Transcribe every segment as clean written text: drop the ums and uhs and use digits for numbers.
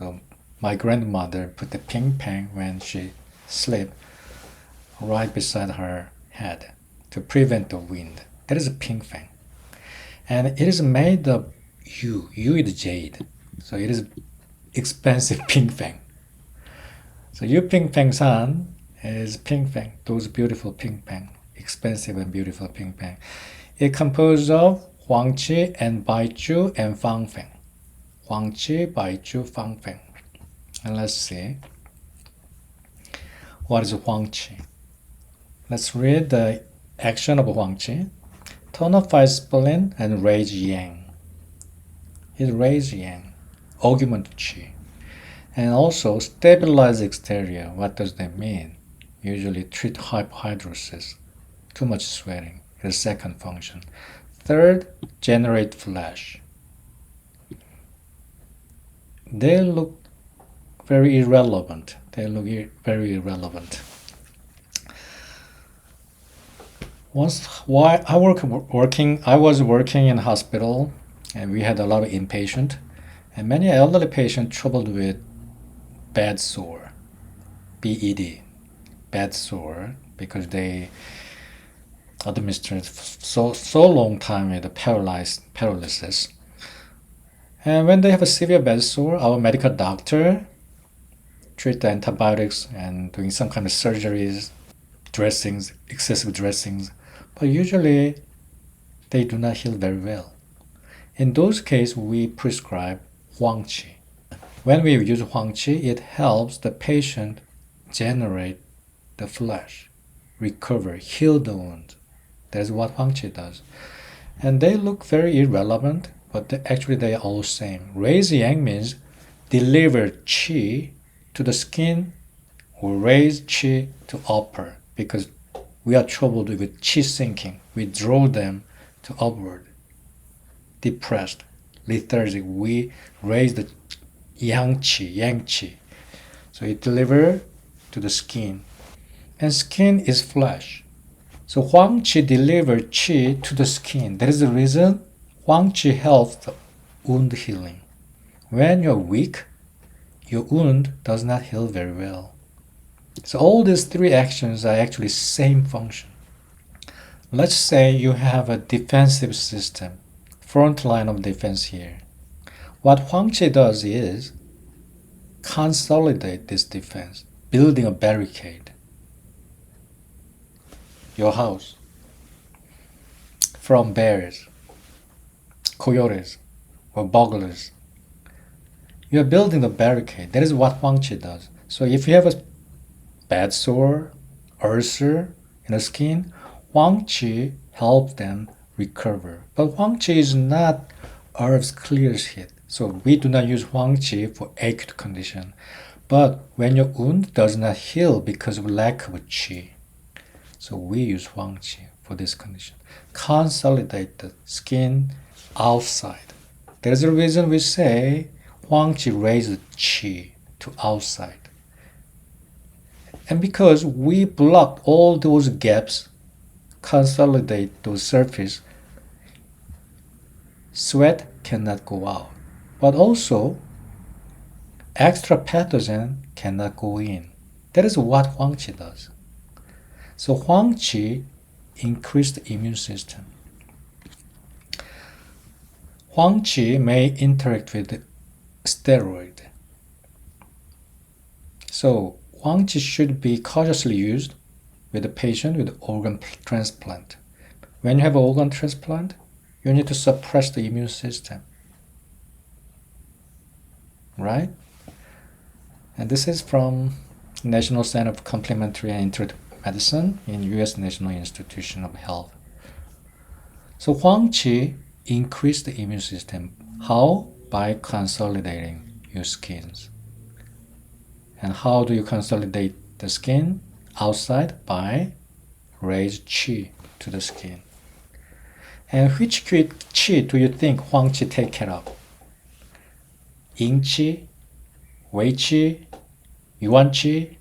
So my grandmother put the ping pong when she slept right beside her head to prevent the wind. That is a ping pong. And it is made of yew. Yew is jade. So it is expensive ping pong. So Yu Ping Peng San is ping pong, those beautiful ping pong, expensive and beautiful ping pong. It composed of Huang Chi and Bai Chu and Fang Feng. Huang Chi, Bai Chu, Fang Feng. And let's see. What is Huang Chi? Let's read the action of Huang Chi. Tonify spleen and raise yang. It raise yang, augment Qi. And also stabilize exterior. What does that mean? Usually treat hyperhidrosis, too much sweating. It's the second function. Third, generate flash. They look very irrelevant. I was working in hospital, and we had a lot of inpatient, and many elderly patients troubled with bed sore, BED, bed sore, because they administered so long time with the paralysis. And when they have a severe bed sore, our medical doctor treat the antibiotics and doing some kind of surgeries, dressings, excessive dressings, but usually they do not heal very well. In those cases, we prescribe Huang Chi. When we use Huang Chi, it helps the patient generate the flesh, recover, heal the wound. That's what Huang Chi does. And they look very irrelevant, but actually they are all the same. Raise yang means deliver Qi to the skin or raise Qi to upper, because we are troubled with Qi sinking. We draw them to upward. Depressed, lethargic, we raise the yang Qi. So it delivers to the skin. And skin is flesh. So Huang Qi delivers Qi to the skin. That is the reason Huang Qi helps the wound healing. When you're weak, your wound does not heal very well. So all these three actions are actually same function. Let's say you have a defensive system, front line of defense here. What Huang Chi does is consolidate this defense, building a barricade. Your house from bears, coyotes, or burglars. You are building a barricade. That is what Huang Chi does. So if you have a bad sore, ulcer in the skin, Huang Chi helps them recover. But Huang Chi is not herbs clears hit. So we do not use Huang Chi for acute condition. But when your wound does not heal because of lack of Qi, so we use Huang Chi for this condition. Consolidate the skin outside. There's a reason we say Huang Chi raises Qi to outside. And because we block all those gaps, consolidate those surfaces, sweat cannot go out. But also, extra pathogen cannot go in. That is what Huang Chi does. So Huang Chi increases the immune system. Huang Chi may interact with steroid. So Huang Chi should be cautiously used with a patient with organ transplant. When you have an organ transplant, you need to suppress the immune system. Right? And this is from National Center for Complementary and Integrative Medicine in U.S. National Institution of Health. So Huang Chi increase the immune system. How? By consolidating your skins. And how do you consolidate the skin? Outside by raise Qi to the skin. And which Qi do you think Huang Chi take care of? Ying Qi, Wei Qi, Yuan Qi,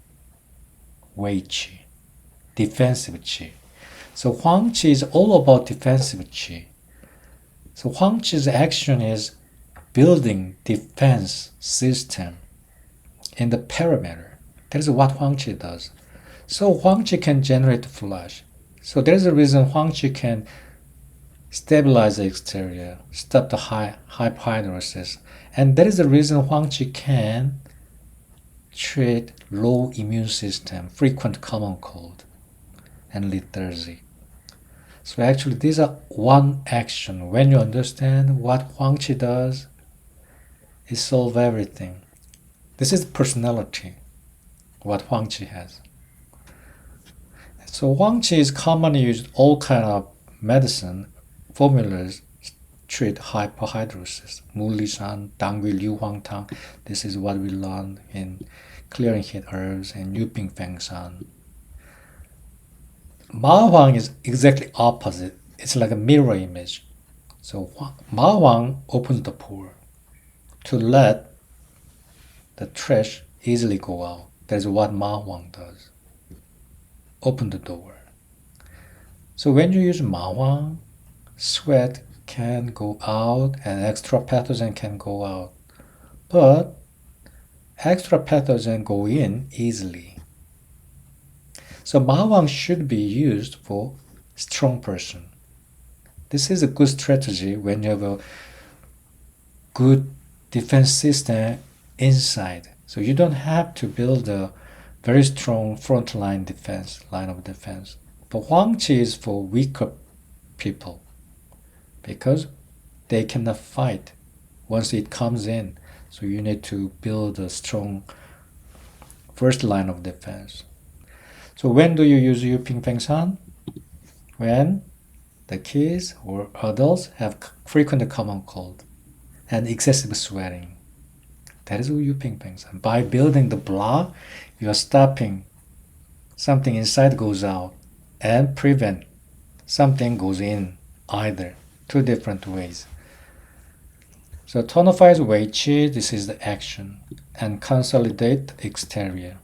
Wei Qi. Defensive Qi. So Huang Chi is all about defensive Qi. So Huang Chi's action is building defense system in the perimeter. That is what Huang Chi does. So Huang Chi can generate flush. So there's a reason Huang Chi can stabilize the exterior, stop the hyperhidrosis. And that is the reason Huang Chi can treat low immune system, frequent common cold, and lethargy. So actually these are one action. When you understand what Huang Chi does, it solves everything. This is personality, what Huang Chi has. So Huang Chi is commonly used all kind of medicine formulas treat hyperhidrosis. Mulishan, Dangui, Liu Huang Tang. This is what we learned in clearing heat herbs and Yuping Feng Shan. Ma Huang is exactly opposite. It's like a mirror image. So Ma Huang opens the pore to let the trash easily go out. That's what Ma Huang does. Open the door. So when you use Ma Huang, sweat can go out and extra pathogen can go out. But extra pathogen go in easily. So Ma Huang should be used for strong person. This is a good strategy when you have a good defense system inside. So you don't have to build a very strong front line of defense. But Huang Chi is for weaker people because they cannot fight once it comes in. So you need to build a strong first line of defense. So when do you use Yuping Feng Shan? When the kids or adults have frequent common cold and excessive sweating. That is Yuping Feng Shan. By building the block, you are stopping something inside goes out and prevent something goes in either. Two different ways. So tonify Wei Qi, this is the action, and consolidate the exterior.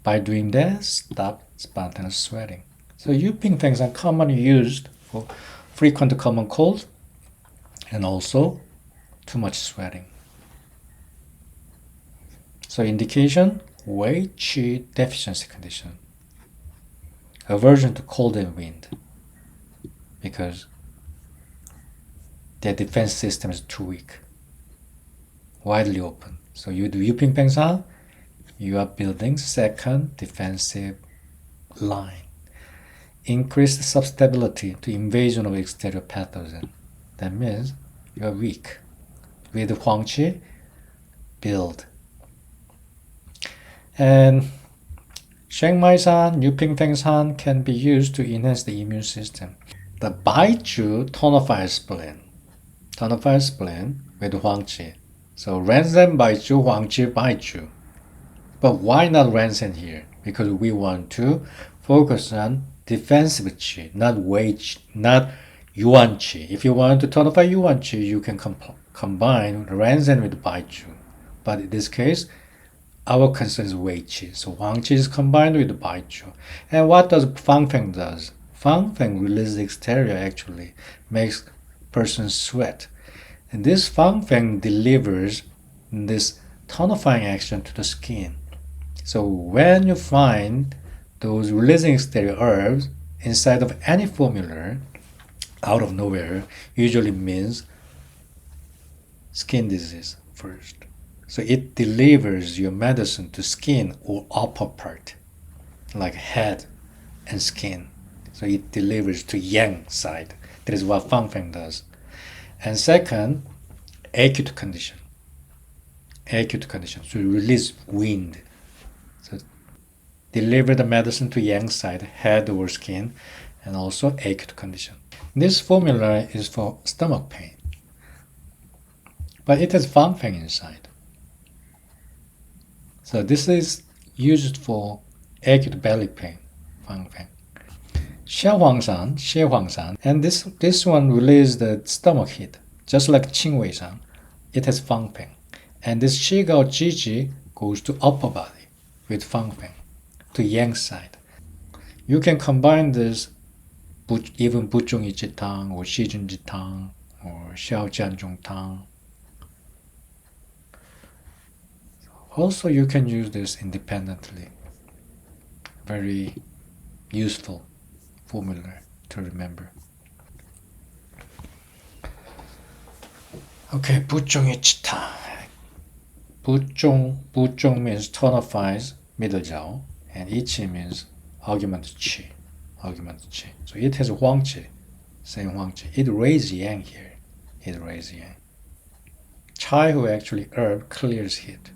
By doing that, stop spontaneous sweating. So Yuping Feng are commonly used for frequent common cold and also too much sweating. So indication, Wei Qi deficiency condition. Aversion to cold and wind because their defense system is too weak, widely open. So you do Yuping Feng Shan, you are building second defensive line. Increased susceptibility to invasion of exterior pathogen. That means you are weak. With Huang Chi, build. And Sheng Mai Shan, Yuping Feng Shan can be used to enhance the immune system. The Baichu tonifies spleen. Tonifies spleen with Huang Chi. So Renzen Baichu, Huang Chi Baichu. But why not Renzen here? Because we want to focus on defensive Qi, not Wei Qi, not Yuan Qi. If you want to tonify Yuan Qi, you can combine Renzen with Baichu. But in this case, our concern is Wei Qi. So Huang Qi is combined with Baichu. And what does Fang Feng does? Fang Feng releases the exterior actually, makes person sweat. And this Fang Feng delivers this tonifying action to the skin. So when you find those releasing exterior herbs inside of any formula, out of nowhere, usually means skin disease first. So it delivers your medicine to skin or upper part, like head and skin. So it delivers to yang side. That is what Fang Feng does. And second, acute condition. Acute condition. So release wind. So deliver the medicine to yang side, head or skin, and also acute condition. This formula is for stomach pain, but it has Fang Feng inside. So this is used for acute belly pain, Fang Feng. Xia Huang Shan, and this one releases the stomach heat, just like Qing Wei Shan. It has Fang Feng. And this Qi Gao Ji Ji goes to upper body with Fang Feng, to yang side. You can combine this even Zhong Yi Qi Tang or Zhong Yi Qi Tang or Xiao Jian Zhong Tang. Also, you can use this independently. Very useful formula to remember. Okay, Zhong Yi Qi Tang. Zhong means tonifies middle jaw, and Yi Qi means augment Qi. So it has Huang Chi, same Huang Chi. It raises yang here. It raises yang. Chai Hu actually herb clears heat.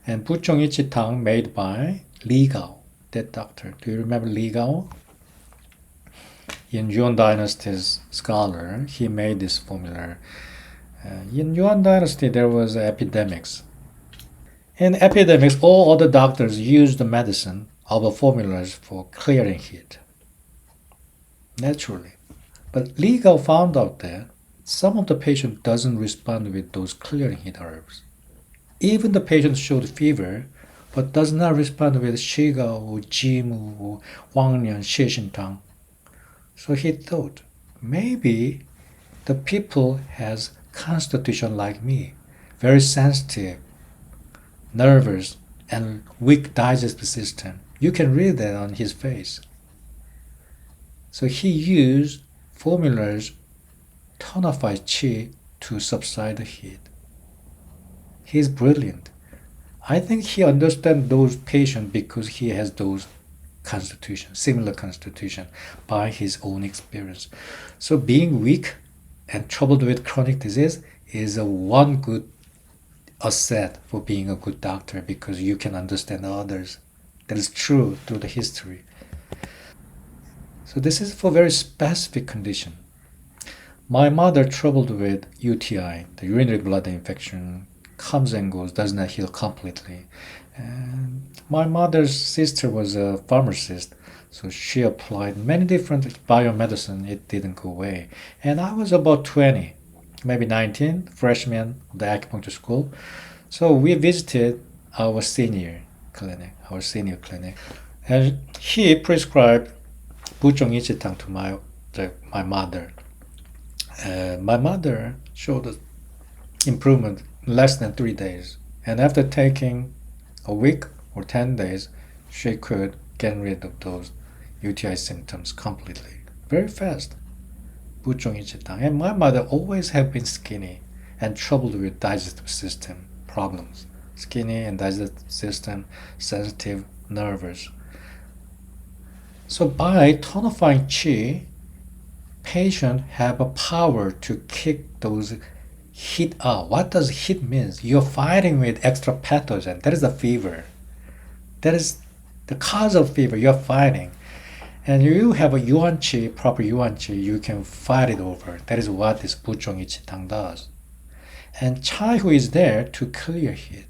And Zhong Yi Qi Tang made by Li Gao, that doctor. Do you remember Li Gao? In Yuan Dynasty's scholar, he made this formula. In Yuan Dynasty, there was epidemics. In epidemics, all other doctors used the medicine of the formulas for clearing heat. Naturally. But Li Gao found out that some of the patient doesn't respond with those clearing heat herbs. Even the patient showed fever, but does not respond with Shigao or Jimu or Wanglian Shishintang. So he thought, maybe the people has constitution like me, very sensitive, nervous, and weak digestive system. You can read that on his face. So he used formulas tonify qi to subside the heat. He's brilliant. I think he understands those patients because he has those constitution, similar constitution, by his own experience. So being weak and troubled with chronic disease is a one good asset for being a good doctor because you can understand others. That is true through the history. So this is for very specific condition. My mother troubled with UTI, the urinary bladder infection, comes and goes, does not heal completely. And my mother's sister was a pharmacist, so she applied many different biomedicine. It didn't go away. And I was about 20, maybe 19, freshman of the acupuncture school. So we visited our senior clinic, and he prescribed Zhong Yi Qi Tang to my mother. My mother showed improvement in less than 3 days, and after taking a week or 10 days, she could get rid of those UTI symptoms completely, very fast. Zhong Yi Qi Tang. And my mother always had been skinny and troubled with digestive system problems. Skinny and digestive system, sensitive, nervous. So by tonifying qi, patient have a power to kick those heat out. What does heat mean? You're fighting with extra pathogen. That is the fever. That is the cause of fever. You're fighting. And you have a Yuan Chi, proper Yuan Chi, you can fight it over. That is what this Zhong Yi Qi Tang does. And Chai Hu is there to clear heat.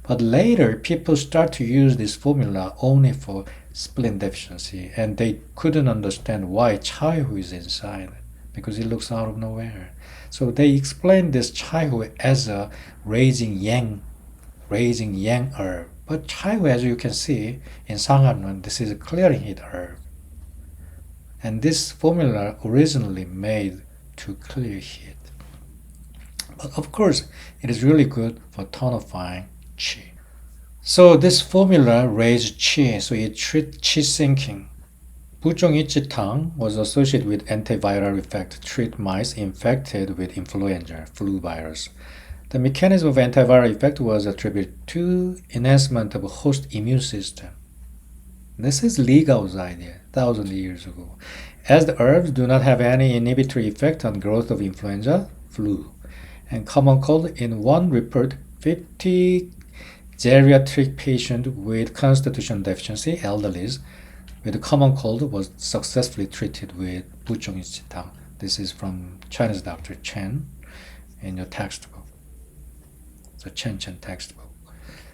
But later, people start to use this formula only for spleen deficiency, and they couldn't understand why Chai Hu is inside, because it looks out of nowhere. So they explained this Chai Hu as a raising yang herb. But Chai Hu, as you can see in Sanghamnon, this is a clearing heat herb. And this formula originally made to clear heat. But of course, it is really good for tonifying qi. So this formula raised qi, so it treats qi sinking. Zhong Yi Qi Tang was associated with antiviral effect to treat mice infected with influenza, flu virus. The mechanism of antiviral effect was attributed to enhancement of host immune system. This is Li Gao's idea, 1,000 years ago. As the herbs do not have any inhibitory effect on growth of influenza, flu, and common cold, in one report, 50 geriatric patients with constitution deficiency, elderlies, with common cold was successfully treated with Zhong Yi Qi Tang. This is from Chinese Dr. Chen in your textbook. So Chen textbook.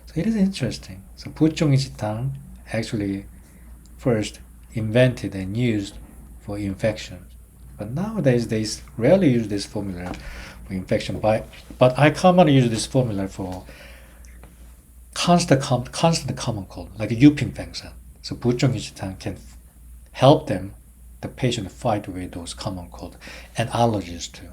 So it is interesting. So Zhong Yi Qi Tang actually first invented and used for infection. But nowadays they rarely use this formula for infection. But I commonly use this formula for constant common cold, like a Yuping Feng. So Zhong Yi Qi Tang can help them, the patient, fight with those common cold and allergies too.